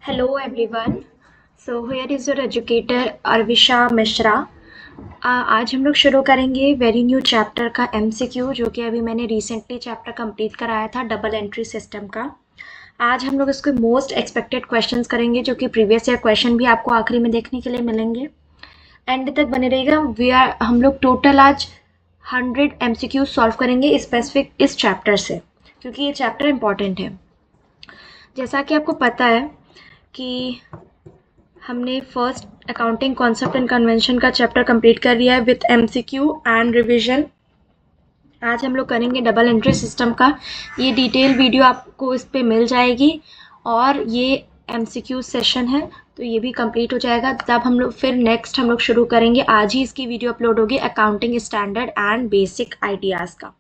Hello everyone. So here is your educator Arvisha Mishra. आज हम लोग शुरू करेंगे वेरी न्यू चैप्टर का MCQ जो कि अभी मैंने रिसेंटली चैप्टर कंप्लीट कराया था डबल एंट्री सिस्टम का। आज हम लोग इसके मोस्ट एक्सपेक्टेड क्वेश्चंस करेंगे जो कि प्रीवियस ईयर क्वेश्चन भी आपको आखिरी में देखने के लिए मिलेंगे। एंड तक बने रहेगा। हम लोग टोटल आज 100 MCQ सॉल्व करेंगे स्पेसिफिक इस चैप्टर से, क्योंकि ये चैप्टर इम्पॉर्टेंट है। जैसा कि आपको पता है कि हमने first accounting concept and convention का चैप्टर कंप्लीट कर लिया है विथ MCQ एंड रिवीजन। आज हम लोग करेंगे डबल एंट्री सिस्टम का। ये डिटेल वीडियो आपको इस पे मिल जाएगी और ये MCQ सेशन है तो ये भी कंप्लीट हो जाएगा। तब हम लोग फिर नेक्स्ट हम लोग शुरू करेंगे। आज ही इसकी वीडियो अपलोड होगी accounting standard and basic ideas का।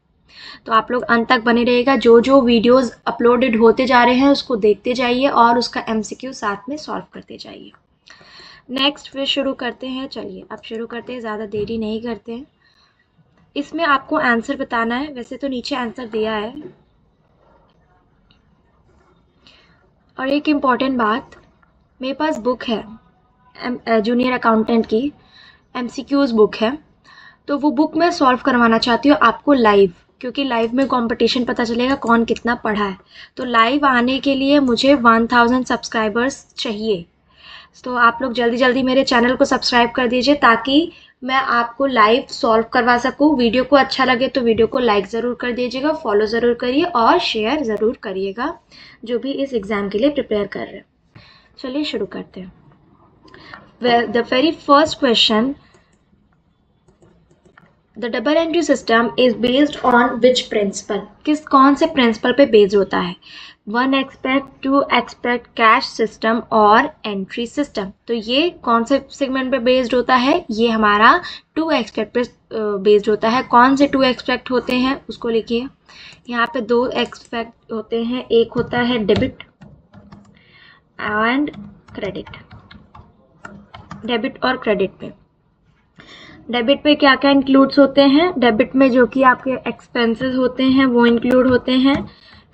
तो आप लोग अंत तक बने रहेगा। जो जो वीडियोस अपलोडेड होते जा रहे हैं उसको देखते जाइए और उसका MCQ साथ में सॉल्व करते जाइए। नेक्स्ट फिर शुरू करते हैं। चलिए अब शुरू करते हैं, ज़्यादा देरी नहीं करते हैं। इसमें आपको आंसर बताना है। वैसे तो नीचे आंसर दिया है। और एक इम्पॉर्टेंट बात, मेरे पास बुक है जूनियर अकाउंटेंट की MCQs बुक है, तो वो बुक मैं सॉल्व करवाना चाहती हूँ आपको लाइव, क्योंकि लाइव में कंपटीशन पता चलेगा कौन कितना पढ़ा है। तो लाइव आने के लिए मुझे 1000 सब्सक्राइबर्स चाहिए। तो आप लोग जल्दी जल्दी मेरे चैनल को सब्सक्राइब कर दीजिए ताकि मैं आपको लाइव सॉल्व करवा सकूँ। वीडियो को अच्छा लगे तो वीडियो को लाइक ज़रूर कर दीजिएगा, फॉलो ज़रूर करिए और शेयर ज़रूर करिएगा जो भी इस एग्ज़ाम के लिए प्रिपेयर कर रहे हैं। चलिए शुरू करते हैं। The very first question, the double entry system is based on which principle? कौन से प्रिंसिपल पे बेस्ड होता है? 1 एक्सपेक्ट, 2 एक्सपेक्ट, कैश सिस्टम और एंट्री सिस्टम। तो ये कौन से सेगमेंट पे बेस्ड होता है? ये हमारा 2 एक्सपेक्ट पे बेस्ड होता है। कौन से 2 एक्सपेक्ट होते हैं उसको लिखिए। यहाँ पे 2 एक्सपेक्ट होते हैं। एक होता है डेबिट एंड क्रेडिट। डेबिट और क्रेडिट पे, डेबिट पे क्या क्या इंक्लूड्स होते हैं? डेबिट में जो कि आपके एक्सपेंसेस होते हैं वो इंक्लूड होते हैं।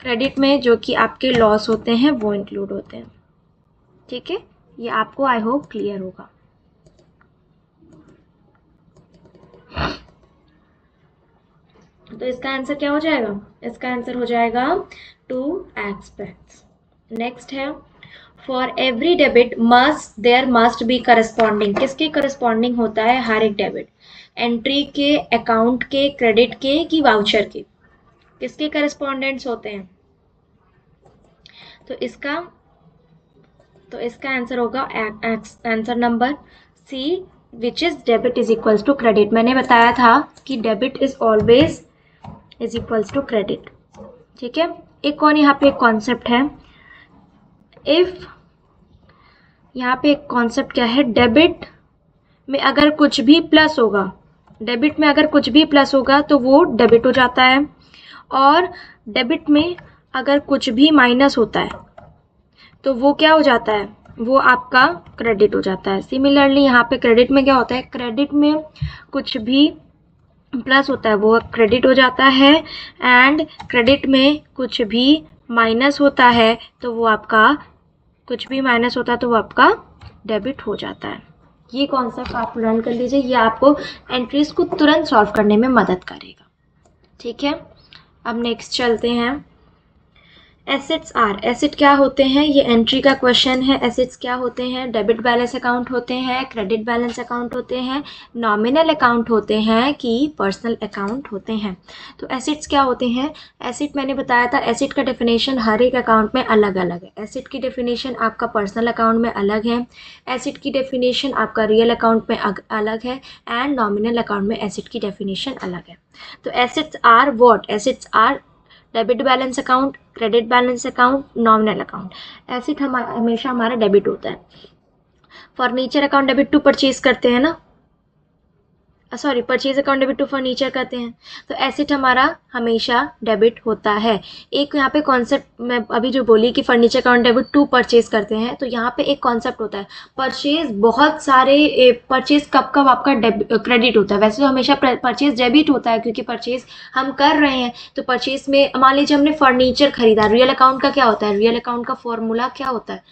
क्रेडिट में जो कि आपके लॉस होते हैं वो इंक्लूड होते हैं। ठीक है, ये आपको आई होप क्लियर होगा। तो इसका आंसर क्या हो जाएगा? इसका आंसर हो जाएगा 2 एक्सपेक्ट्स। नेक्स्ट है, for every debit there must be corresponding. किसके करस्पॉन्डिंग होता है हर एक डेबिट? एंट्री के, अकाउंट के, क्रेडिट के कि वाउचर के? किसके करस्पॉन्डेंट्स होते हैं? तो इसका आंसर होगा answer number C, which is debit is equals to credit. मैंने बताया था कि debit is always is equals to credit. ठीक है, एक और यहाँ पे एक कॉन्सेप्ट है। इफ यहाँ पे एक कॉन्सेप्ट क्या है, डेबिट में अगर कुछ भी प्लस होगा, डेबिट में अगर कुछ भी प्लस होगा तो वो डेबिट हो जाता है, और डेबिट में अगर कुछ भी माइनस होता है तो वो क्या हो जाता है? वो आपका क्रेडिट हो जाता है। सिमिलरली यहाँ पे क्रेडिट में क्या होता है? क्रेडिट में कुछ भी प्लस होता है वो क्रेडिट हो जाता है, एंड क्रेडिट में कुछ भी माइनस होता है तो वो आपका डेबिट हो जाता है। ये कॉन्सेप्ट आप लर्न कर लीजिए, ये आपको एंट्रीज को तुरंत सॉल्व करने में मदद करेगा। ठीक है, अब नेक्स्ट चलते हैं। एसेट्स आर, एसेट क्या होते हैं? ये एंट्री का क्वेश्चन है। एसेट्स क्या होते हैं? डेबिट बैलेंस अकाउंट होते हैं, क्रेडिट बैलेंस अकाउंट होते हैं, नॉमिनल अकाउंट होते हैं कि पर्सनल अकाउंट होते हैं। तो एसेट्स क्या होते हैं? एसेट मैंने बताया था, एसेट का डेफिनेशन हर एक अकाउंट में अलग अलग है। एसेट की डेफिनेशन आपका पर्सनल अकाउंट में अलग है, एसेट की डेफिनेशन आपका रियल अकाउंट में अलग है, एंड नॉमिनल अकाउंट में एसेट की डेफिनेशन अलग है। तो assets are what? Assets are debit balance account, credit balance account, nominal account. Asset हमेशा हमारा डेबिट होता है। Furniture account debit to purchase करते हैं ना, sorry, purchase account debit to furniture करते हैं। तो एसेट हमारा हमेशा डेबिट होता है। एक यहाँ पे कॉन्सेप्ट मैं अभी जो बोली कि furniture account debit to purchase करते हैं, तो यहाँ पे एक कॉन्सेप्ट होता है परचेज। बहुत सारे परचेज कब कब आपका क्रेडिट होता है? वैसे तो हमेशा परचेज डेबिट होता है, क्योंकि परचेज हम कर रहे हैं। तो परचेज में मान लीजिए हमने फर्नीचर खरीदा, रियल अकाउंट का क्या होता है? रियल अकाउंट का फॉर्मूला क्या होता है?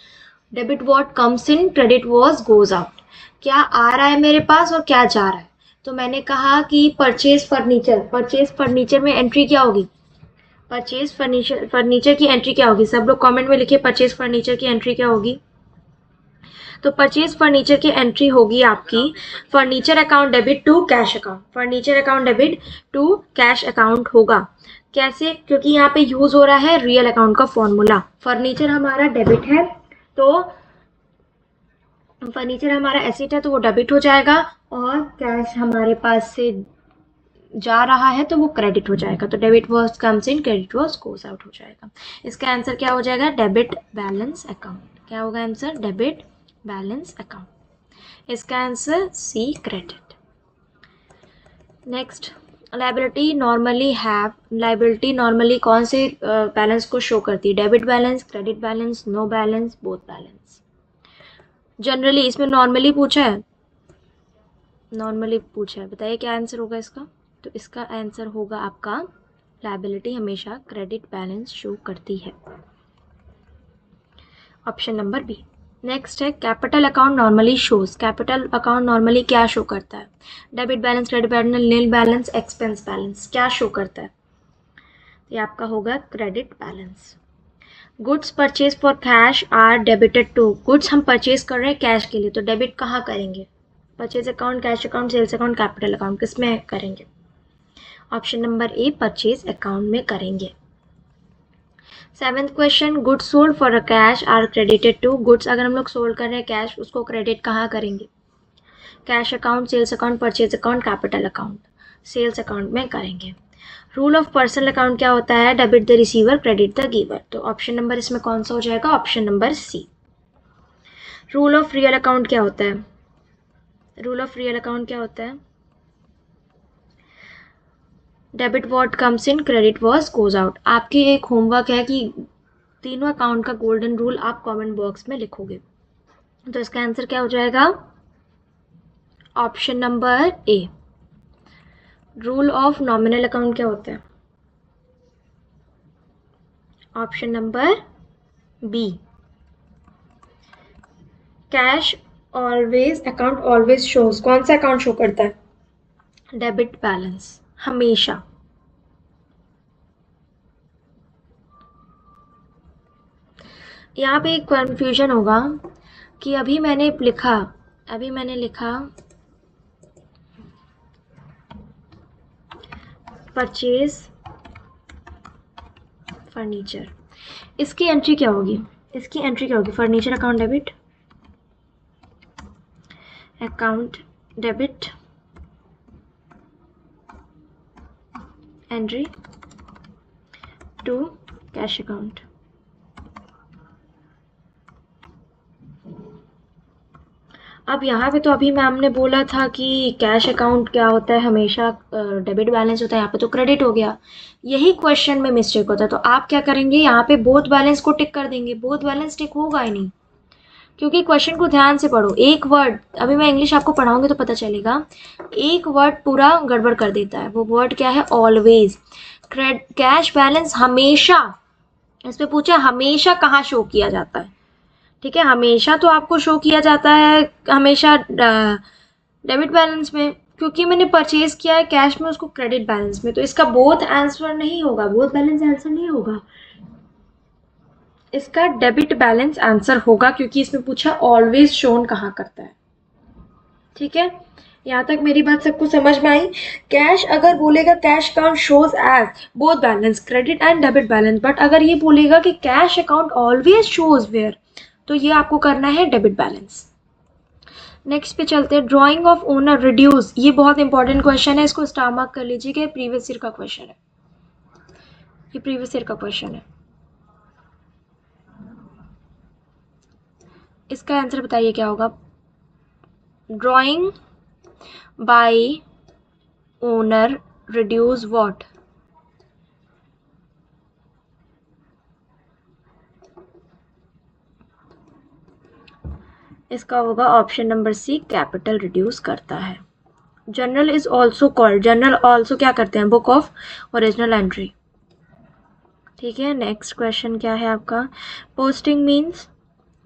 Debit what comes in, credit was goes out. क्या आ रहा है मेरे पास और क्या जा रहा है। तो मैंने कहा कि परचेज फर्नीचर, परचेज फर्नीचर में एंट्री क्या होगी, परचेज फर्नीचर की एंट्री क्या होगी। सब लोग कमेंट में लिखिए परचेज फर्नीचर की एंट्री क्या होगी। तो परचेज फर्नीचर की एंट्री होगी आपकी furniture account debit to cash account, furniture account debit to cash account होगा। कैसे, क्योंकि यहाँ पे यूज हो रहा है रियल अकाउंट का फॉर्मूला। फर्नीचर हमारा डेबिट है तो फर्नीचर हमारा एसेट है तो वो डेबिट हो जाएगा, और कैश हमारे पास से जा रहा है तो वो क्रेडिट हो जाएगा। तो debit was comes in, credit was goes out हो जाएगा। इसका आंसर क्या हो जाएगा, डेबिट बैलेंस अकाउंट। क्या होगा आंसर, डेबिट बैलेंस अकाउंट। इसका answer C, credit. Next, liability normally have, liability normally कौन से बैलेंस को शो करती है, debit balance, credit balance, no balance, both balance. Generally इसमें नॉर्मली पूछा है, नॉर्मली पूछा है, बताइए क्या आंसर होगा इसका। तो इसका आंसर होगा आपका लायबिलिटी हमेशा क्रेडिट बैलेंस शो करती है, ऑप्शन नंबर बी। नेक्स्ट है capital account normally shows, capital account normally क्या शो करता है, debit balance, credit balance, nil balance, expense balance, क्या शो करता है। ये आपका होगा credit balance. Goods purchase for cash are debited to, goods हम परचेज कर रहे हैं कैश के लिए तो डेबिट कहाँ करेंगे, purchase account, cash account, sales account, capital account, किस में करेंगे, option number A, purchase account में करेंगे। Seventh question, goods sold for a cash are credited to, goods अगर हम लोग सोल्ड कर रहे हैं कैश, उसको क्रेडिट कहाँ करेंगे, cash account, sales account, purchase account, capital account, sales account में करेंगे। रूल ऑफ पर्सनल अकाउंट क्या होता है, debit the receiver, credit the giver. तो ऑप्शन नंबर इसमें कौन सा हो जाएगा, option number C. Rule of real account क्या होता है, रूल ऑफ रियल अकाउंट क्या होता है, debit what comes in, credit was goes out. आपकी एक होमवर्क है कि तीनों अकाउंट का गोल्डन रूल आप कमेंट बॉक्स में लिखोगे। तो इसका आंसर क्या हो जाएगा, option number A. Rule of nominal account क्या होता है, option number B. Cash always, account always shows, कौन सा अकाउंट शो करता है, डेबिट बैलेंस हमेशा। यहाँ पे एक कन्फ्यूजन होगा कि अभी मैंने लिखा परचेज फर्नीचर, इसकी एंट्री क्या होगी, इसकी एंट्री क्या होगी, furniture account debit, account debit, entry to cash account. अब यहाँ पे तो अभी मैम ने बोला था कि कैश अकाउंट क्या होता है, हमेशा डेबिट बैलेंस होता है, यहाँ पे तो क्रेडिट हो गया। यही क्वेश्चन में मिस्टेक होता है, तो आप क्या करेंगे, यहाँ पे बोथ बैलेंस को टिक कर देंगे। बोथ बैलेंस टिक होगा ही नहीं, क्योंकि क्वेश्चन को ध्यान से पढ़ो। एक वर्ड, अभी मैं इंग्लिश आपको पढ़ाऊंगी तो पता चलेगा, एक वर्ड पूरा गड़बड़ कर देता है। वो वर्ड क्या है, ऑलवेज। कैश बैलेंस हमेशा, इस पे पूछा हमेशा कहाँ शो किया जाता है, ठीक है, हमेशा तो आपको शो किया जाता है हमेशा डेबिट बैलेंस में, क्योंकि मैंने परचेज किया है कैश में, उसको क्रेडिट बैलेंस में। तो इसका बोथ आंसर नहीं होगा, बोथ बैलेंस आंसर नहीं होगा, इसका डेबिट बैलेंस आंसर होगा, क्योंकि इसमें पूछा ऑलवेज शोन कहाँ करता है। ठीक है, यहाँ तक मेरी बात सबको समझ में आई। कैश अगर बोलेगा cash account shows as both balance, credit and debit balance, but अगर ये बोलेगा कि cash account always shows where, तो ये आपको करना है डेबिट बैलेंस। नेक्स्ट पे चलते हैं, ड्राइंग ऑफ ओनर रिड्यूस, ये बहुत इंपॉर्टेंट क्वेश्चन है, इसको स्टार मार्क कर लीजिए कि प्रीवियस ईयर का क्वेश्चन है, ये प्रीवियस ईयर का क्वेश्चन है। इसका आंसर बताइए क्या होगा, drawing by owner reduce what, इसका होगा option number C, capital reduce करता है। Journal is also called, journal also क्या करते हैं, बुक ऑफ ओरिजिनल एंट्री। ठीक है, नेक्स्ट क्वेश्चन क्या है आपका, पोस्टिंग मीन्स,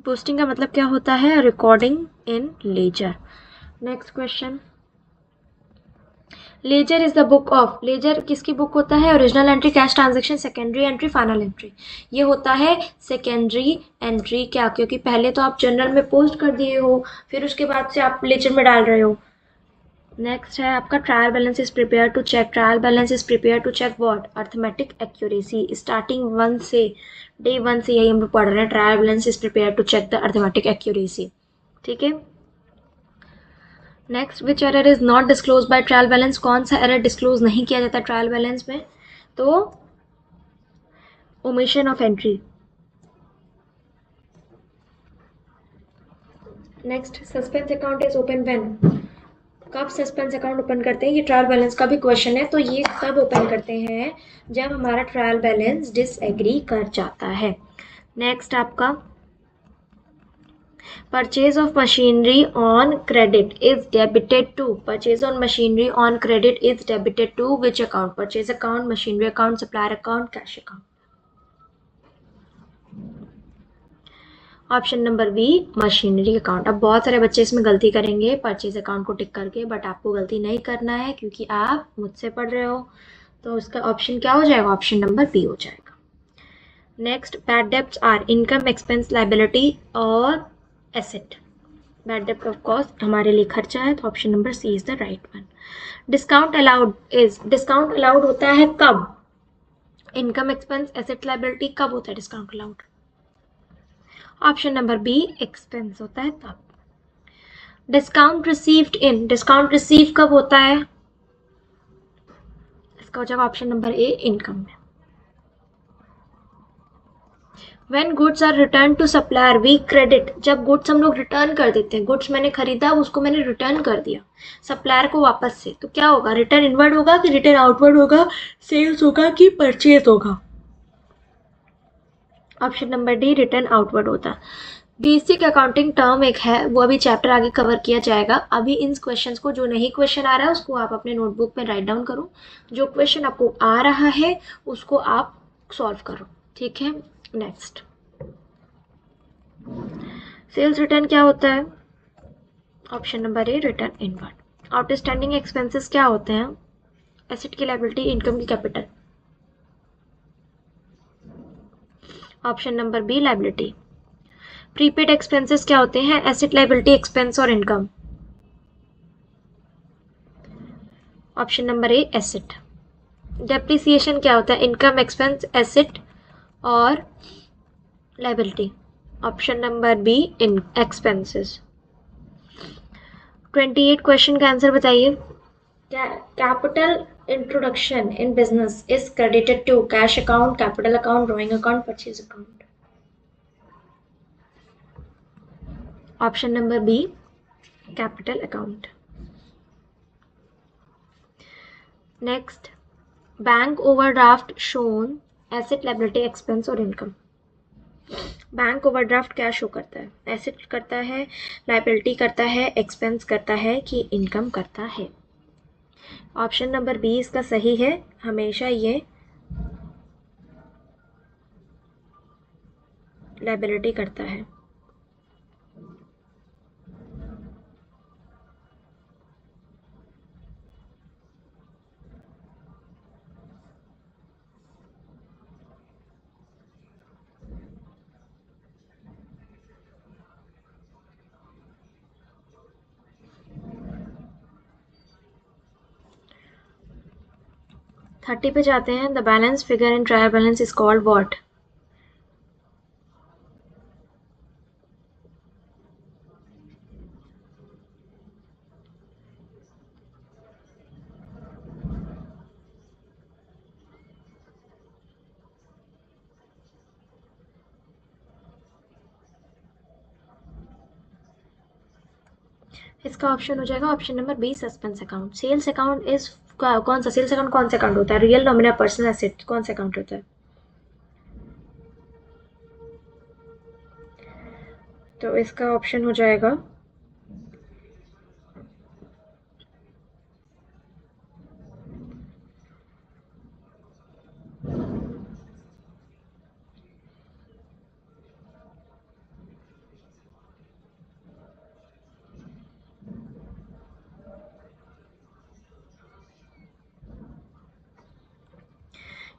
पोस्टिंग का मतलब क्या होता है? Recording in ledger. Next question, ledger is the book of, ledger किसकी बुक होता है? Original entry, cash transaction, secondary entry, final entry. ये होता है सेकेंडरी एंट्री। क्या? क्योंकि पहले तो आप जर्नल में पोस्ट कर दिए हो, फिर उसके बाद से आप लेजर में डाल रहे हो। नेक्स्ट है आपका trial balance is prepare to check, trial balance is prepare to check what? Arithmetic accuracy. Starting 1 से, डे 1 से यही हम लोग पढ़ रहे हैं, trial balance is prepare to check the arithmetic accuracy. ठीक है। Next, which error is not disclose by trial balance, कौन सा एरर डिस्क्लोज नहीं किया जाता ट्रायल बैलेंस में? तो omission of entry. Next, suspense account is open when, कब सस्पेंस अकाउंट ओपन करते हैं? ये ट्रायल बैलेंस का भी क्वेश्चन है, तो ये कब ओपन करते हैं? जब हमारा ट्रायल बैलेंस डिसएग्री कर जाता है। नेक्स्ट आपका, purchase of machinery on credit is debited to, purchase on machinery on credit is debited to which account? Purchase account, machinery account, supplier account, cash account. Option number B, machinery account. अब बहुत सारे बच्चे इसमें गलती करेंगे purchase account को टिक करके, but आपको गलती नहीं करना है क्योंकि आप मुझसे पढ़ रहे हो। तो उसका ऑप्शन क्या हो जाएगा? ऑप्शन नंबर बी हो जाएगा। Next, bad debts are income, expense, liability और एसेट। बैड डेब्ट ऑफ कॉस्ट हमारे लिए खर्चा है, तो option number C is the right one. Discount allowed is, discount allowed होता है कब? इनकम, एक्सपेंस, एसेट, लाइबिलिटी, कब होता है discount allowed? Option number B, expense होता है तब। Discount received in, discount receive कब होता है? इसका हो जाएगा ऑप्शन नंबर ए, इनकम में। When goods are returned to supplier we credit, जब गुड्स हम लोग रिटर्न कर देते हैं, गुड्स मैंने खरीदा उसको मैंने रिटर्न कर दिया सप्लायर को वापस से, तो क्या होगा? रिटर्न इनवर्ड होगा कि रिटर्न आउटवर्ड होगा? सेल्स होगा कि परचेज होगा? Option number D, return outward होता। बेसिक अकाउंटिंग टर्म एक है, वो अभी चैप्टर आगे कवर किया जाएगा। अभी इन क्वेश्चंस को, जो नहीं क्वेश्चन आ रहा है उसको आप अपने नोटबुक में राइट डाउन करो, जो क्वेश्चन आपको आ रहा है उसको आप सॉल्व करो। ठीक है। नेक्स्ट, सेल्स रिटर्न क्या होता है? Option number A, return inward. Outstanding expenses क्या होते हैं? एसेट की लायबिलिटी, इनकम की capital. Option number B, liability. Prepaid expenses क्या होते हैं? एसेट, लायबिलिटी, एक्सपेंस और income. Option number A, asset. Depreciation क्या होता है? इनकम, एक्सपेंस, एसेट और liability. Option number B, in expenses. 28 question का आंसर बताइए। Capital introduction in business is credited to cash account, capital account, drawing account, purchase account. Option number B, capital account. Next, bank overdraft shown asset, liability, expense और income. Bank overdraft क्या show करता है? Asset करता है, liability करता है, expense करता है कि इनकम करता है? ऑप्शन नंबर बी इसका सही है, हमेशा ये लायबिलिटी करता है। थर्टी पे जाते हैं। The balance figure in trial balance is called what? इसका ऑप्शन हो जाएगा option number B, suspense account. Sales account is कौन सा? सेल्स अकाउंट कौन सा अकाउंट होता है? रियल, नॉमिनल, पर्सनल, एसेट, कौन सा अकाउंट होता है? तो इसका ऑप्शन हो जाएगा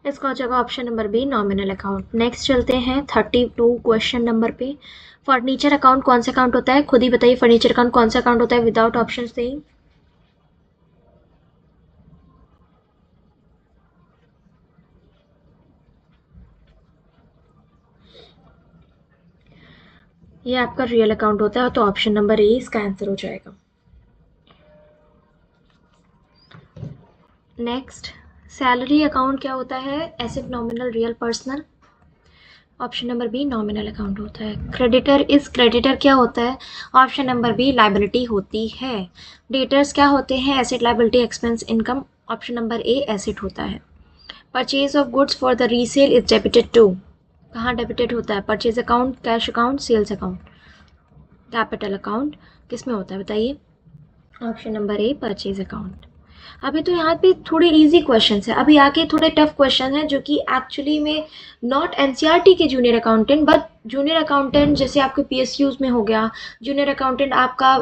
इसका हो जाएगा option number B nominal account. Next चलते हैं 32 क्वेश्चन नंबर पे। फर्नीचर अकाउंट कौन सा अकाउंट होता है, खुद ही बताइए फर्नीचर अकाउंट कौन सा अकाउंट होता है विदाउट ऑप्शन से। ये आपका रियल अकाउंट होता है, तो ऑप्शन नंबर ए इसका आंसर हो जाएगा। नेक्स्ट, सैलरी अकाउंट क्या होता है, asset nominal real personal. Option number B nominal account होता है। क्रेडिटर इज क्रेडिटर क्या होता है, ऑप्शन नंबर बी लाइबिलिटी होती है। डेटर्स क्या होते हैं, asset liability expense income, option number A asset होता है। Purchase of goods for the resale is debited to, कहाँ डेबिटेड होता है, purchase account, cash account, sales account, capital account, किस में होता है बताइए। Option number A purchase account. अभी तो यहाँ पे थोड़े इजी क्वेश्चंस है, अभी आके थोड़े टफ क्वेश्चन है जो कि एक्चुअली में नॉट एनसीईआरटी के junior accountant but junior accountant जैसे आपके पीएसयूज में हो गया, जूनियर अकाउंटेंट आपका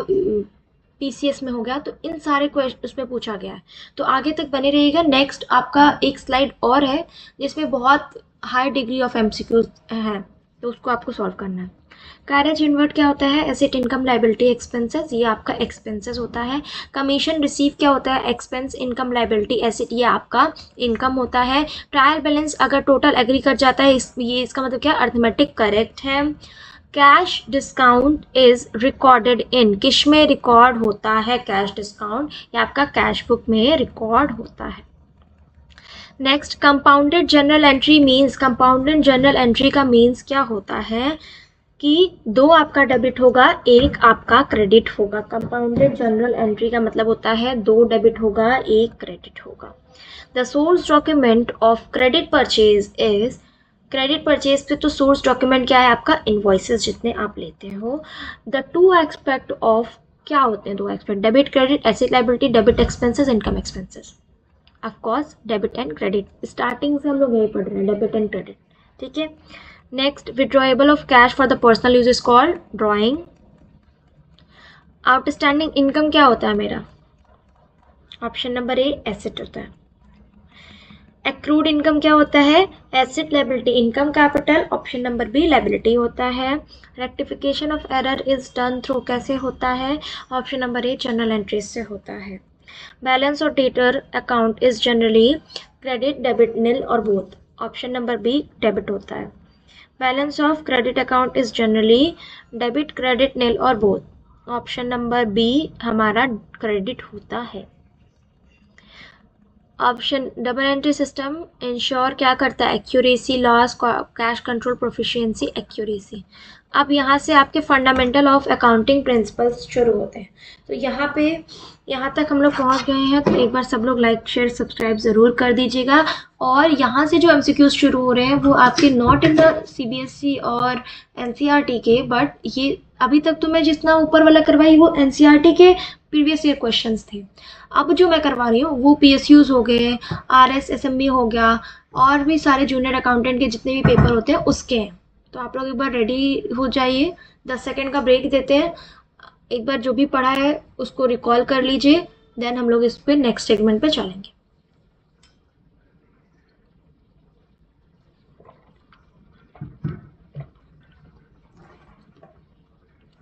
पीसीएस में हो गया, तो इन सारे क्वेश्चन उसमें पूछा गया है। तो आगे तक बने रहिएगा। नेक्स्ट आपका एक स्लाइड और है जिसमें बहुत हाई डिग्री ऑफ एमसीक्यूज है, तो उसको आपको सॉल्व करना है। कैरेज इनवर्ट क्या होता है, एसेट इनकम लाइबिलिटी एक्सपेंसेस, ये आपका एक्सपेंसेस होता है। कमीशन रिसीव क्या होता है, एक्सपेंस इनकम लाइबिलिटी एसेट, ये आपका इनकम होता है। ट्रायल बैलेंस अगर टोटल एग्री कर जाता है ये इसका मतलब क्या, अर्थमेटिक करेक्ट है। Cash discount is recorded in, किस में रिकॉर्ड होता है कैश डिस्काउंट, ये आपका कैश बुक में रिकॉर्ड होता है। Next, compounded journal entry means, compounded journal entry का मीन्स क्या होता है कि दो आपका डेबिट होगा एक आपका क्रेडिट होगा। कंपाउंडेड जर्नल एंट्री का मतलब होता है दो डेबिट होगा एक क्रेडिट होगा। The source document of credit purchase is, credit purchase पे तो सोर्स डॉक्यूमेंट क्या है आपका, इनवॉइसेस जितने आप लेते हो। द टू एक्सपेक्ट ऑफ, क्या होते हैं दो expect, debit credit, asset liability, debit expenses, income expenses. Of course debit and credit, starting से हम लोग यही पढ़ रहे हैं, डेबिट एंड क्रेडिट, ठीक है। Next, withdrawable of cash for the personal use is called drawing. Outstanding income क्या होता है मेरा, ऑप्शन नंबर ए एसेट होता है। एक्रूड इनकम क्या होता है, asset liability income capital, option number B liability होता है। Rectification of error is done through, कैसे होता है, option number A journal entries से होता है। बैलेंस और debtor account is generally credit debit nil और both, option number B debit होता है। Balance of credit account is generally debit credit nil और बोथ, ऑप्शन नंबर बी हमारा credit होता है। Option double entry system ensure क्या करता है, accuracy, loss, cash control, proficiency, accuracy. अब यहाँ से आपके फंडामेंटल ऑफ अकाउंटिंग प्रिंसिपल्स शुरू होते हैं। तो यहाँ तक हम लोग पहुँच गए हैं, तो एक बार सब लोग लाइक शेयर सब्सक्राइब ज़रूर कर दीजिएगा। और यहाँ से जो एमसीक्यूज शुरू हो रहे हैं वो आपके नॉट इन द सीबीएसई और एनसीईआरटी के, बट ये अभी तक तो मैं जितना ऊपर वाला करवाई वो एनसीईआरटी के प्रीवियस ईयर क्वेश्चंस थे। अब जो मैं करवा रही हूँ वो पीएसयूज हो गए, आरएस एसएमबी हो गया, और भी सारे जूनियर अकाउंटेंट के जितने भी पेपर होते हैं उसके हैं। तो आप लोग एक बार रेडी हो जाइए, 10 सेकेंड का ब्रेक देते हैं, एक बार जो भी पढ़ा है उसको रिकॉल कर लीजिए, देन हम लोग इस पे नेक्स्ट सेगमेंट पे चलेंगे।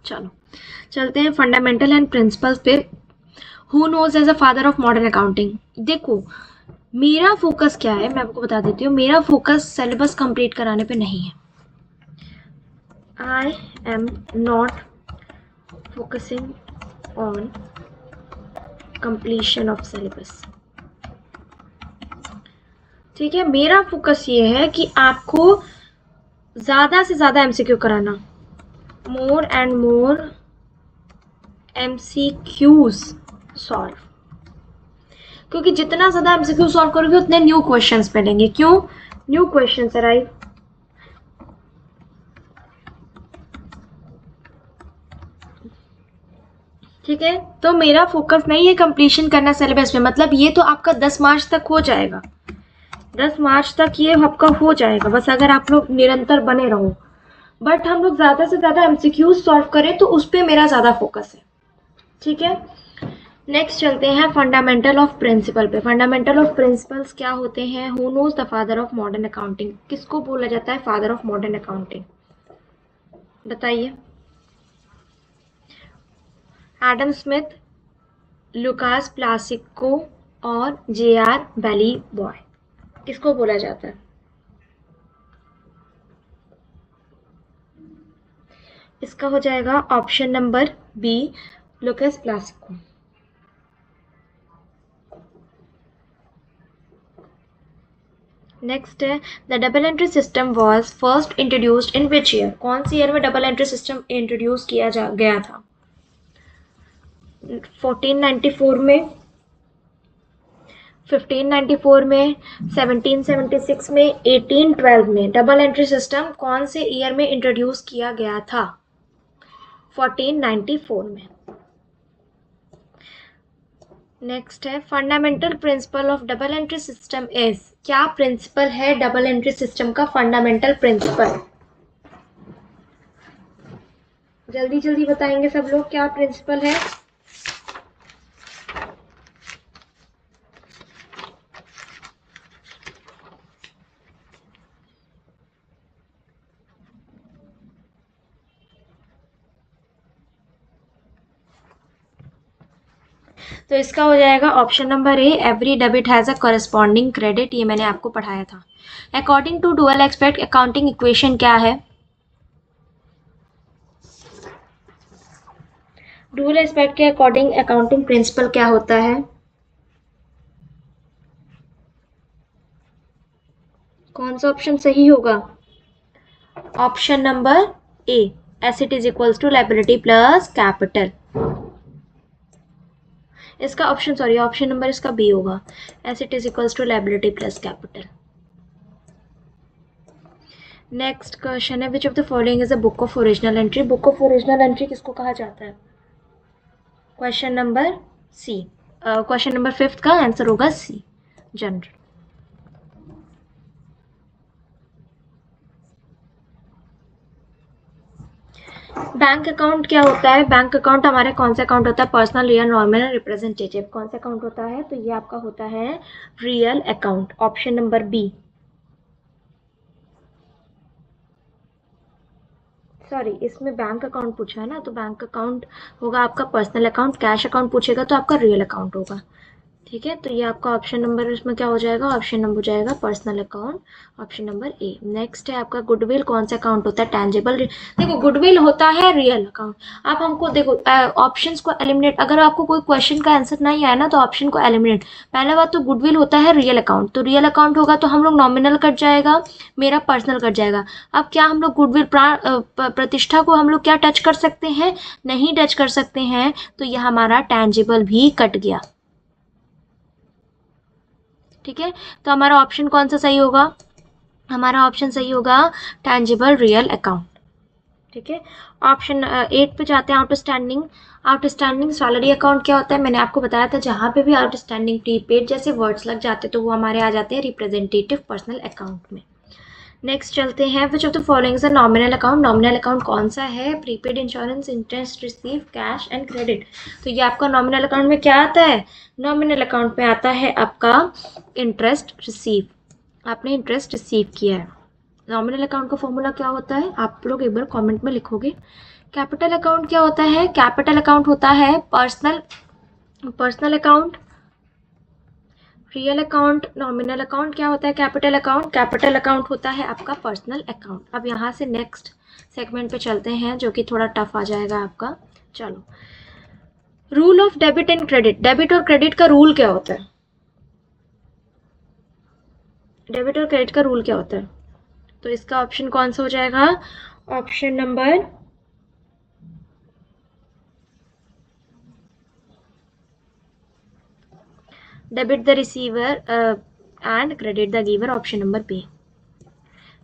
चलो चलते हैं फंडामेंटल एंड प्रिंसिपल्स पे। Who knows as a father of modern accounting. देखो मेरा फोकस क्या है, मैं आपको बता देती हूँ, मेरा फोकस सिलेबस कंप्लीट कराने पे नहीं है। I am not focusing on completion of syllabus, ठीक है। मेरा फोकस ये है कि आपको ज़्यादा से ज़्यादा एमसीक्यू कराना, more and more MCQs solve, क्योंकि जितना ज़्यादा एमसीक्यू सॉल्व करोगे उतने न्यू क्वेश्चंस मिलेंगे। क्यों, न्यू क्वेश्चंस अराइव, ठीक है। तो मेरा फोकस नहीं है कंप्लीशन करना सिलेबस में, मतलब ये तो आपका 10 मार्च तक हो जाएगा, 10 मार्च तक ये आपका हो जाएगा, बस अगर आप लोग निरंतर बने रहो। बट हम लोग ज़्यादा से ज़्यादा एमसीक्यूज सॉल्व करें तो उस पर मेरा ज़्यादा फोकस है, ठीक है। नेक्स्ट चलते हैं फंडामेंटल ऑफ प्रिंसिपल पे। फंडामेंटल ऑफ प्रिंसिपल्स क्या होते हैं? Who knows the father of modern accounting? किसको बोला जाता है फादर ऑफ मॉडर्न अकाउंटिंग? बताइए। एडम स्मिथ, लुकास प्लासिको और जे.आर. बैली बॉय, किसको बोला जाता है? इसका हो जाएगा option number B, Lucas Pacioli. Next है the double entry system was first introduced in which year? कौन सी ईयर में डबल एंट्री सिस्टम इंट्रोड्यूस किया गया था? 1494 में, 1594 में, 1776 में, 1812 में? डबल एंट्री सिस्टम कौन से ईयर में इंट्रोड्यूस किया गया था? 1494 में। नेक्स्ट है fundamental principle of double entry system is? क्या प्रिंसिपल है डबल एंट्री सिस्टम का फंडामेंटल प्रिंसिपल? जल्दी जल्दी बताएंगे सब लोग, क्या प्रिंसिपल है? तो इसका हो जाएगा option number A, every debit has a corresponding credit. ये मैंने आपको पढ़ाया था। According to dual aspect accounting equation क्या है? डुअल एस्पेक्ट के अकॉर्डिंग अकाउंटिंग प्रिंसिपल क्या होता है? कौन सा ऑप्शन सही होगा? Option number A, asset is equals to liability plus capital. इसका ऑप्शन नंबर इसका बी होगा, asset is equals to liability plus capital. Next question है which of the following is a book of original entry? Book of original entry किसको कहा जाता है? Question number C, question number 5 का answer होगा सी, general. Bank account क्या होता है? बैंक अकाउंट हमारे कौन सा अकाउंट होता है? Personal, real, nominal, representative? कौन सा अकाउंट होता है? तो ये आपका होता है real account, option number B. Sorry, इसमें बैंक अकाउंट पूछा है ना, तो बैंक अकाउंट होगा आपका पर्सनल अकाउंट। कैश अकाउंट पूछेगा तो आपका रियल अकाउंट होगा। ठीक है, तो ये आपका ऑप्शन नंबर इसमें क्या हो जाएगा? ऑप्शन नंबर हो जाएगा पर्सनल अकाउंट, ऑप्शन नंबर ए। नेक्स्ट है आपका गुडविल कौन सा अकाउंट होता है? टेंजिबल। देखो गुडविल होता है रियल अकाउंट। आप हमको देखो ऑप्शंस को एलिमिनेट, अगर आपको कोई क्वेश्चन का आंसर नहीं आया ना तो ऑप्शन को एलिमिनेट। पहला बात तो गुडविल होता है रियल अकाउंट, तो रियल अकाउंट होगा तो हम लोग नॉमिनल कट जाएगा, मेरा पर्सनल कट जाएगा। अब क्या हम लोग गुडविल प्रतिष्ठा को हम लोग क्या टच कर सकते हैं? नहीं टच कर सकते हैं, तो यह हमारा टेंजिबल भी कट गया। ठीक है, तो हमारा ऑप्शन कौन सा सही होगा? हमारा ऑप्शन सही होगा टेंजिबल रियल अकाउंट। ठीक है, ऑप्शन 8 पे जाते हैं, आउटस्टैंडिंग। आउटस्टैंडिंग सैलरी अकाउंट क्या होता है? मैंने आपको बताया था, जहाँ पे भी आउटस्टैंडिंग, प्रीपेड जैसे वर्ड्स लग जाते तो वो हमारे आ जाते हैं रिप्रेजेंटेटिव पर्सनल अकाउंट में। नेक्स्ट चलते हैं विच of the following is a nominal account? Nominal account कौन सा है? Prepaid, insurance, interest receive, cash and credit. तो ये आपका नॉमिनल अकाउंट में क्या आता है? नॉमिनल अकाउंट में आता है आपका इंटरेस्ट रिसीव। आपने इंटरेस्ट रिसीव किया है। नॉमिनल अकाउंट का फॉर्मूला क्या होता है? आप लोग एक बार कमेंट में लिखोगे। कैपिटल अकाउंट क्या होता है? कैपिटल अकाउंट होता है personal account. Real account, nominal account क्या होता है? Capital account. कैपिटल अकाउंट होता है आपका पर्सनल अकाउंट। अब यहाँ से नेक्स्ट सेगमेंट पे चलते हैं जो कि थोड़ा टफ आ जाएगा आपका। चलो, rule of debit and credit. Debit और क्रेडिट का रूल क्या होता है? डेबिट और क्रेडिट का रूल क्या होता है? तो इसका ऑप्शन कौन सा हो जाएगा? Option number debit the receiver and credit the giver, option number B.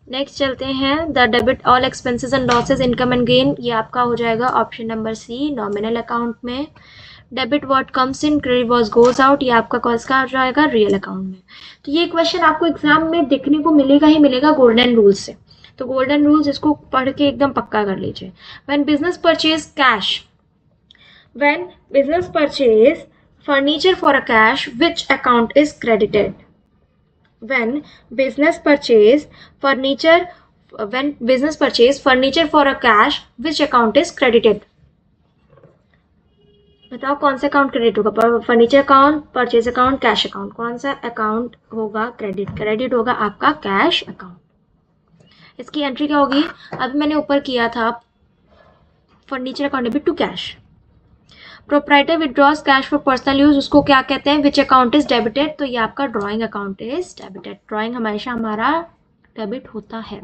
Next चलते हैं the debit all expenses and losses, income and gain. ये आपका हो जाएगा option number C, nominal account में। Debit what comes in, credit what goes out, ये आपका कौन सा हो जाएगा? रियल अकाउंट में। तो ये क्वेश्चन आपको एग्जाम में देखने को मिलेगा ही मिलेगा गोल्डन रूल से। तो गोल्डन रूल्स इसको पढ़ के एकदम पक्का कर लीजिए। When business purchase cash, when business purchase furniture for a cash, which account is credited? When business purchase furniture for a cash, which account is credited? बताओ कौन सा अकाउंट क्रेडिट होगा? Furniture account, purchase account, cash account, कौन सा account होगा credit? Credit होगा आपका cash account. इसकी एंट्री क्या होगी? अभी मैंने ऊपर किया था furniture account debit to cash. Proprietor withdraws cash for personal use, उसको क्या कहते हैं? Which account is debited? तो ये आपका drawing account is debited. Drawing हमेशा हमारा डेबिट होता है।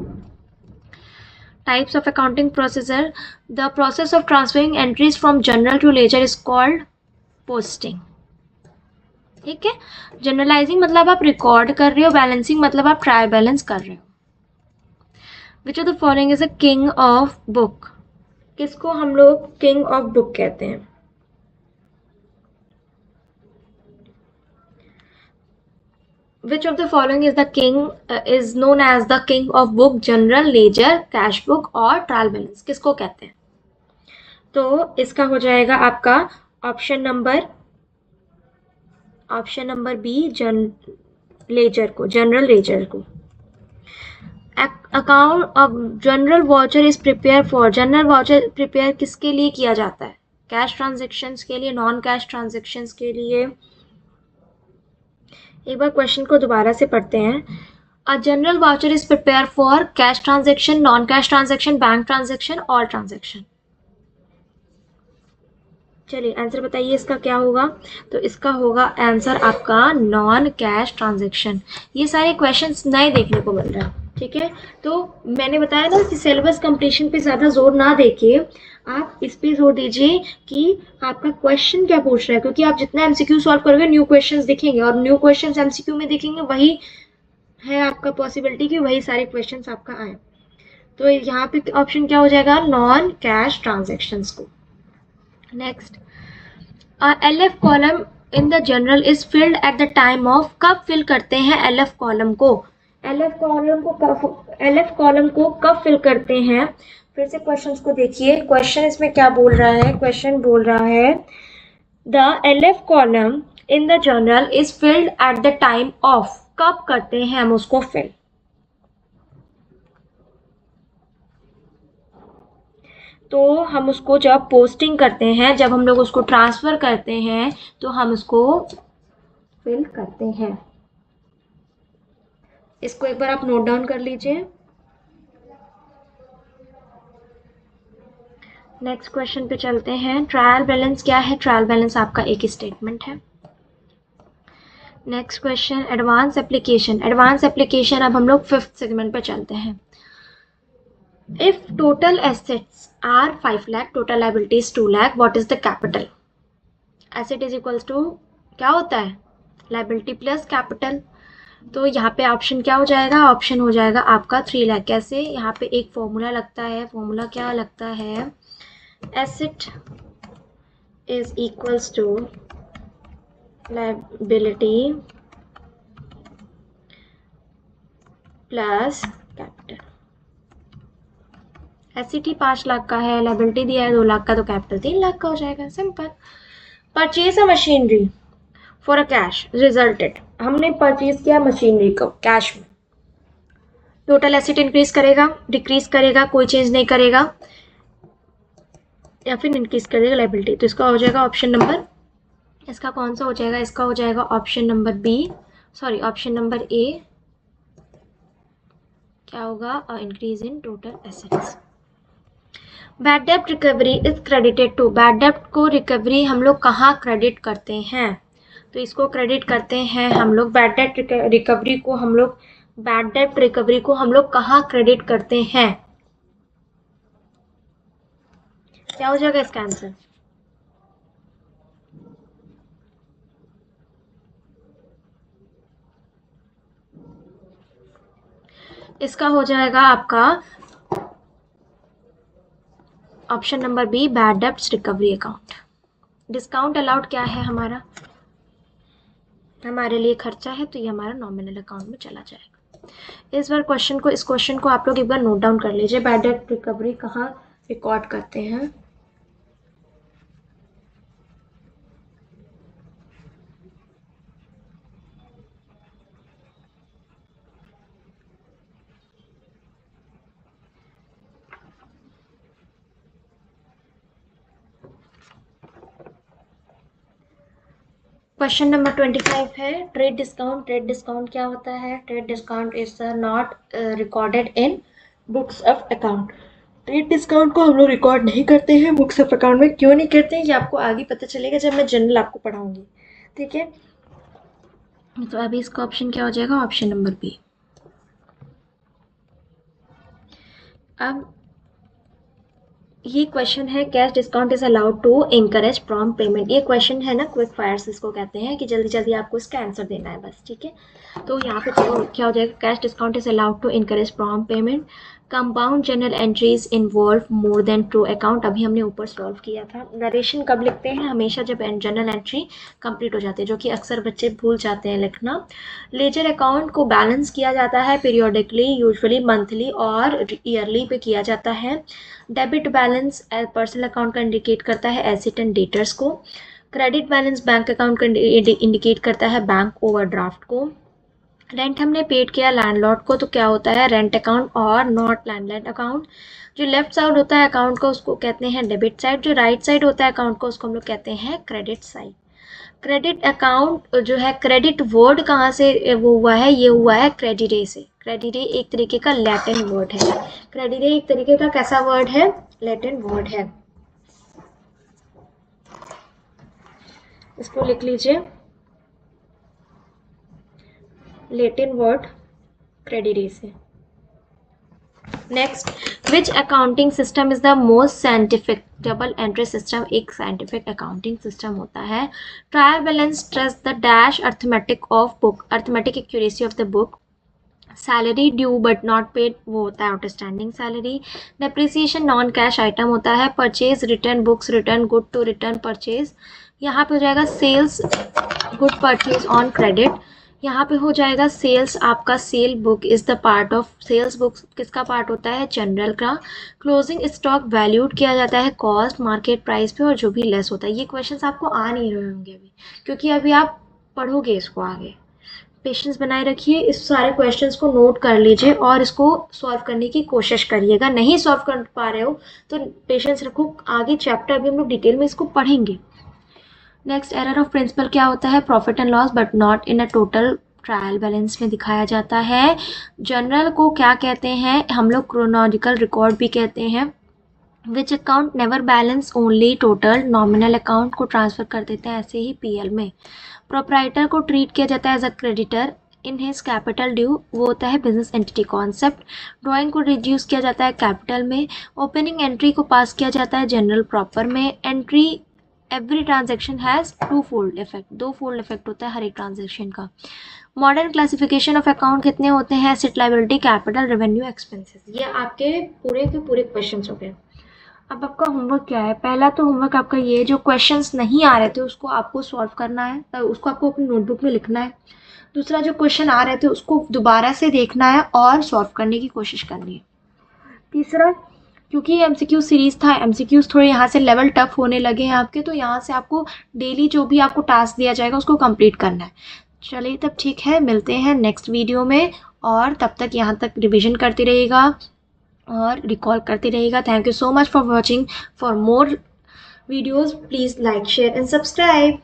Types of accounting procedure, the process of transferring entries from journal to ledger is called posting. ठीक है, जनरलाइजिंग मतलब आप रिकॉर्ड कर रहे हो, बैलेंसिंग मतलब आप ट्रायल बैलेंस कर रहे हो। विच of the following is a king of book? किसको हम लोग किंग ऑफ बुक कहते हैं? Which of the following is the king is known as the king of book? General, ledger, cash book और trial balance किसको कहते हैं? तो इसका हो जाएगा आपका ऑप्शन नंबर बी, लेजर को, जनरल लेजर को। Account of general voucher is prepare for, general voucher prepare किसके लिए किया जाता है? कैश ट्रांजेक्शन्स के लिए, नॉन कैश ट्रांजेक्शन्स के लिए। एक बार क्वेश्चन को दोबारा से पढ़ते हैं। A general voucher is prepare for cash transaction, non cash transaction, bank transaction, all transaction. चलिए आंसर बताइए इसका क्या होगा? तो इसका होगा आंसर आपका नॉन कैश ट्रांजेक्शन। ये सारे क्वेश्चंस नए देखने को मिल रहे हैं। ठीक है, तो मैंने बताया ना कि सिलेबस कंप्लीशन पे ज़्यादा जोर ना देके आप इस पे जोर दीजिए कि आपका क्वेश्चन क्या पूछ रहा है, क्योंकि आप जितना एमसीक्यू सॉल्व करोगे न्यू क्वेश्चंस दिखेंगे, और न्यू क्वेश्चंस एमसीक्यू में दिखेंगे, वही है आपका पॉसिबिलिटी कि वही सारे क्वेश्चंस आपका आए। तो यहाँ पे ऑप्शन क्या हो जाएगा? नॉन कैश ट्रांजेक्शन्स को। Next, LF column in the general is filled at the time of, कब फिल करते हैं LF कॉलम को? LF कॉलम को कब फिल करते हैं? फिर से क्वेश्चंस को देखिए, क्वेश्चन इसमें क्या बोल रहा है? क्वेश्चन बोल रहा है the LF column in the general is filled at the time of, कब करते हैं हम उसको फिल? तो हम उसको जब पोस्टिंग करते हैं, जब हम लोग उसको ट्रांसफर करते हैं, तो हम उसको फिल करते हैं। इसको एक बार आप नोट डाउन कर लीजिए। नेक्स्ट क्वेश्चन पे चलते हैं। ट्रायल बैलेंस क्या है? ट्रायल बैलेंस आपका एक स्टेटमेंट है। Next question, advance application. Advance application अब हम लोग 5th सेगमेंट पे चलते हैं। If total assets are 5 lakh, total liabilities 2 lakh, what is the capital? Asset is equals to क्या होता है? Liability plus capital. तो यहाँ पे ऑप्शन क्या हो जाएगा? ऑप्शन हो जाएगा आपका 3 लाख। कैसे? यहाँ पे एक फॉर्मूला लगता है। फॉर्मूला क्या लगता है? Asset is equals to liability plus capital. Asset ही 5 लाख का है, लायबिलिटी दिया है 2 लाख का, तो कैपिटल 3 लाख का हो जाएगा। Simple. Purchase a machinery for a cash resulted, हमने परचेज किया मशीनरी को कैश में। टोटल एसेट इंक्रीज करेगा, डिक्रीज करेगा, कोई चेंज नहीं करेगा, या फिर इंक्रीज करेगा लायबिलिटी। तो इसका हो जाएगा ऑप्शन नंबर, इसका कौन सा हो जाएगा? इसका हो जाएगा option number B, sorry option number A. क्या होगा? Increase in total assets. Bad डेब्ट recovery is credited to, bad डेब्ट को रिकवरी हम लोग कहाँ क्रेडिट करते हैं? तो इसको क्रेडिट करते हैं हम लोग, बैड डेब्ट रिकवरी को हम लोग, बैड डेब्ट रिकवरी को हम लोग कहाँ क्रेडिट करते हैं? क्या हो जाएगा इसका आंसर? इसका हो जाएगा आपका option number B, bad debts recovery account. Discount allowed क्या है? हमारा हमारे लिए खर्चा है, तो ये हमारा नॉमिनल अकाउंट में चला जाएगा। इस क्वेश्चन को आप लोग एक बार नोट डाउन कर लीजिए। बैड डेब्ट रिकवरी कहाँ रिकॉर्ड करते हैं? क्वेश्चन नंबर 25 है ट्रेड डिस्काउंट। ट्रेड डिस्काउंट क्या होता है? Trade discount is not recorded in books of account. Trade discount को हम लोग रिकॉर्ड नहीं करते हैं बुक्स ऑफ अकाउंट में। क्यों नहीं करते हैं ये आपको आगे पता चलेगा जब मैं जनरल आपको पढ़ाऊंगी, ठीक है। तो अभी इसका ऑप्शन क्या हो जाएगा? Option number B. अब ये क्वेश्चन है cash discount is allowed to encourage prompt payment. ये क्वेश्चन है ना, क्विक फायर्स इसको कहते हैं, कि जल्दी जल्दी आपको इसका आंसर देना है बस, ठीक है। तो यहाँ पे क्या हो जाएगा? Cash discount is allowed to encourage prompt payment. Compound journal entries involve more than true account. अभी हमने ऊपर सॉल्व किया था। नरेशन कब लिखते हैं? हमेशा जब जनरल एंट्री कंप्लीट हो जाती है, जो कि अक्सर बच्चे भूल जाते हैं लिखना। लेजर अकाउंट को बैलेंस किया जाता है पीरियोडिकली, यूजुअली मंथली और ईयरली पे किया जाता है। डेबिट बैलेंस पर्सनल अकाउंट का इंडिकेट करता है एसेट एंड डेटर्स को। क्रेडिट बैलेंस बैंक अकाउंट का इंडिकेट करता है बैंक ओवरड्राफ्ट को। रेंट हमने पेड किया लैंडलॉर्ड को, तो क्या होता है? रेंट अकाउंट और नॉट लैंडलैंड अकाउंट। जो लेफ्ट साइड होता है अकाउंट का उसको कहते हैं डेबिट साइड, जो राइट साइड होता है अकाउंट का उसको हम लोग कहते हैं क्रेडिट साइड। क्रेडिट अकाउंट जो है, क्रेडिट वर्ड कहाँ से वो हुआ है? ये हुआ है क्रेडिटे से। क्रेडिटे एक तरीके का लैटिन वर्ड है। क्रेडिटे एक तरीके का कैसा वर्ड है? लैटिन वर्ड है। इसको लिख लीजिए, लैटिन वर्ड क्रेडिटे से। Next, which accounting system is the most scientific? Double entry system एक साइंटिफिक अकाउंटिंग सिस्टम होता है। Trial balance trust the dash arithmetic of book, arithmetic accuracy of the book. Salary due but not paid, वो होता है outstanding salary. Depreciation non cash item होता है। Purchase return books return good to return purchase, यहाँ पे हो जाएगा sales good purchase on credit. यहाँ पे हो जाएगा सेल्स, आपका sale book is the part of sales book किसका पार्ट होता है? जनरल का। क्लोजिंग स्टॉक वैल्यूड किया जाता है कॉस्ट मार्केट प्राइस पे, और जो भी लेस होता है। ये क्वेश्चंस आपको आ नहीं रहे होंगे अभी, क्योंकि अभी आप पढ़ोगे इसको आगे। पेशेंस बनाए रखिए, इस सारे क्वेश्चंस को नोट कर लीजिए और इसको सॉल्व करने की कोशिश करिएगा। नहीं सॉल्व कर पा रहे हो तो पेशेंस रखो, आगे चैप्टर अभी हम लोग डिटेल में इसको पढ़ेंगे। नेक्स्ट, एरर ऑफ प्रिंसिपल क्या होता है? Profit and loss but not in a total trial balance में दिखाया जाता है। जनरल को क्या कहते हैं हम लोग? क्रोनोलॉजिकल रिकॉर्ड भी कहते हैं। Which account never balance only total, nominal account को ट्रांसफर कर देते हैं ऐसे ही पीएल में। प्रोप्राइटर को ट्रीट किया जाता है as a creditor in his capital due, वो होता है बिजनेस एंटिटी कॉन्सेप्ट। ड्राइंग को रिड्यूस किया जाता है कैपिटल में। ओपनिंग एंट्री को पास किया जाता है जनरल प्रॉपर में। Entry every transaction has two fold effect, दो फोल्ड इफेक्ट होता है हर एक ट्रांजेक्शन का। मॉडर्न क्लासिफिकेशन ऑफ अकाउंट कितने होते हैं? Asset liability capital revenue expenses. ये आपके पूरे के पूरे क्वेश्चन हो गए। अब आपका होमवर्क क्या है? पहला तो होमवर्क आपका ये, जो क्वेश्चंस नहीं आ रहे थे उसको आपको सॉल्व करना है, उसको आपको अपनी नोटबुक में लिखना है। दूसरा, जो क्वेश्चन आ रहे थे उसको दोबारा से देखना है और सॉल्व करने की कोशिश करनी है। तीसरा, क्योंकि ये एमसीक्यू सीरीज था, एमसीक्यूज थोड़े यहाँ से लेवल टफ होने लगे हैं आपके, तो यहाँ से आपको डेली जो भी आपको टास्क दिया जाएगा उसको कंप्लीट करना है। चलिए तब ठीक है, मिलते हैं नेक्स्ट वीडियो में, और तब तक यहाँ तक रिविजन करते रहिएगा और रिकॉल करते रहिएगा। Thank you so much for watching. For more videos please like share and subscribe.